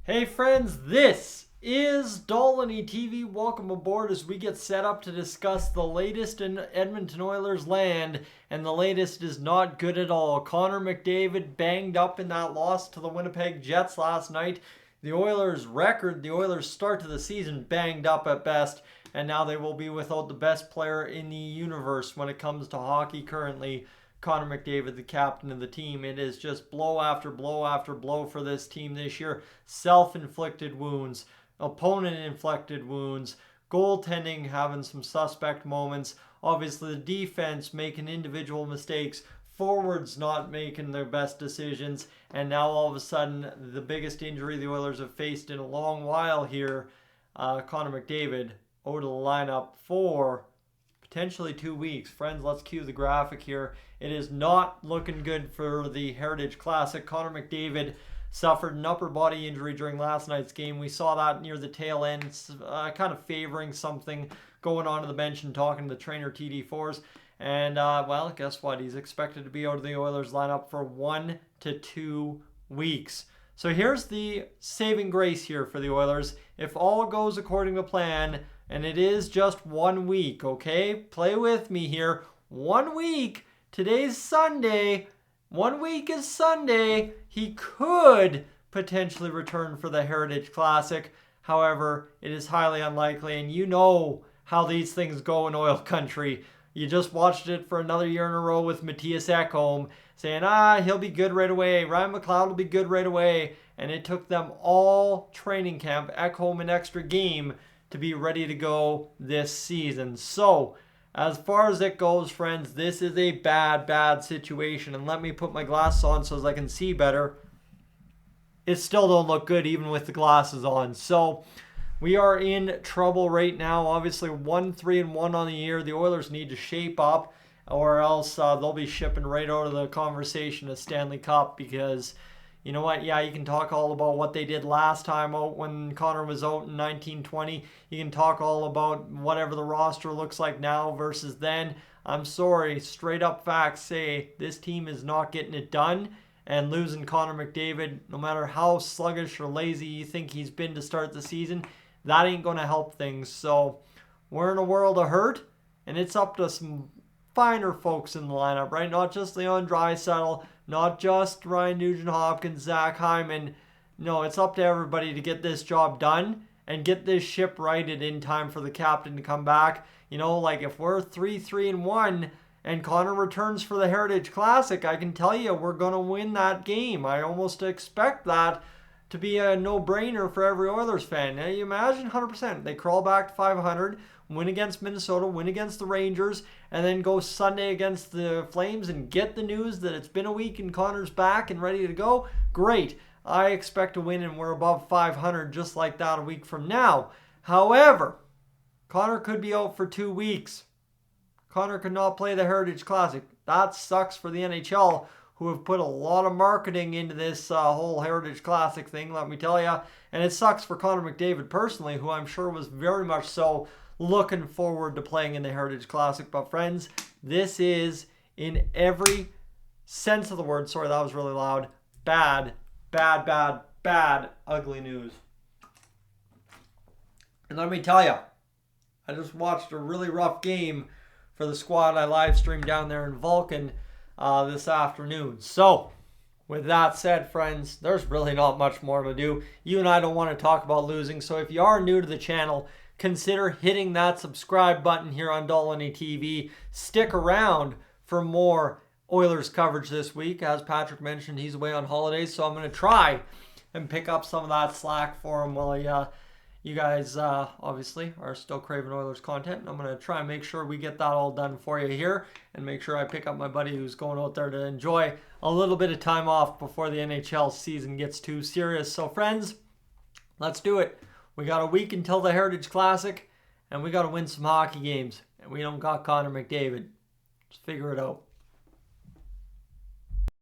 Hey friends, this is Dolynny TV. Welcome aboard as we get set up to discuss the latest in Edmonton Oilers land, and the latest is not good at all. Connor McDavid banged up in that loss to the Winnipeg Jets last night. The Oilers record, the Oilers start to the season banged up at best, and now they will be without the best player in the universe when it comes to hockey currently. Connor McDavid, the captain of the team. It is just blow after blow after blow for this team this year. Self-inflicted wounds, opponent-inflicted wounds, goaltending having some suspect moments. Obviously, the defense making individual mistakes, forwards not making their best decisions, and now all of a sudden, the biggest injury the Oilers have faced in a long while here, Connor McDavid, out of the lineup for potentially 2 weeks. Friends, let's cue the graphic here. It is not looking good for the Heritage Classic. Connor McDavid suffered an upper body injury during last night's game. We saw that near the tail end, kind of favoring something, going on to the bench and talking to the trainer TD4s. And, well, guess what? He's expected to be out of the Oilers lineup for 1 to 2 weeks. So here's the saving grace here for the Oilers. If all goes according to plan, and it is just 1 week, okay? Play with me here. 1 week. Today's Sunday. 1 week is Sunday. He could potentially return for the Heritage Classic. However, it is highly unlikely, and you know how these things go in oil country. You just watched it for another year in a row with Matthias Ekholm saying, he'll be good right away. Ryan McLeod will be good right away. And it took them all training camp, Ekholm an extra game, to be ready to go this season. So, as far as it goes, friends, this is a bad situation. And let me put my glasses on so as I can see better. It still don't look good even with the glasses on. So, we are in trouble right now. Obviously, 1-3-1 on the year. The Oilers need to shape up, or else they'll be shipping right out of the conversation of Stanley Cup, because you know what? Yeah, you can talk all about what they did last time out when Connor was out in 1920. You can talk all about whatever the roster looks like now versus then. I'm sorry, straight up facts say this team is not getting it done. And losing Connor McDavid, no matter how sluggish or lazy you think he's been to start the season, that ain't going to help things. So we're in a world of hurt, and it's up to some finer folks in the lineup, right? Not just Leon Draisaitl, not just Ryan Nugent-Hopkins, Zach Hyman. No, it's up to everybody to get this job done and get this ship righted in time for the captain to come back. You know, like if we're 3-3-1 and Connor returns for the Heritage Classic, I can tell you we're going to win that game. I almost expect that to be a no-brainer for every Oilers fan. Now, you imagine 100%. They crawl back to 500, win against Minnesota, win against the Rangers, and then go Sunday against the Flames and get the news that it's been a week and Connor's back and ready to go. Great. I expect to win and we're above 500 just like that a week from now. However, Connor could be out for 2 weeks. Connor could not play the Heritage Classic. That sucks for the NHL, who have put a lot of marketing into this whole Heritage Classic thing, let me tell you. And it sucks for Connor McDavid personally, who I'm sure was very much so looking forward to playing in the Heritage Classic. But friends, this is, in every sense of the word, sorry that was really loud, bad, ugly news. And let me tell you, I just watched a really rough game for the squad I live streamed down there in Vulcan this afternoon. So, with that said, friends, there's really not much more to do. You and I don't want to talk about losing, so if you are new to the channel, consider hitting that subscribe button here on Dolynny TV. Stick around for more Oilers coverage this week. As Patrick mentioned, he's away on holidays, so I'm going to try and pick up some of that slack for him while you guys obviously are still craving Oilers content. I'm going to try and make sure we get that all done for you here and make sure I pick up my buddy who's going out there to enjoy a little bit of time off before the NHL season gets too serious. So friends, let's do it. We got a week until the Heritage Classic, and we got to win some hockey games. And we don't got Connor McDavid. Just figure it out.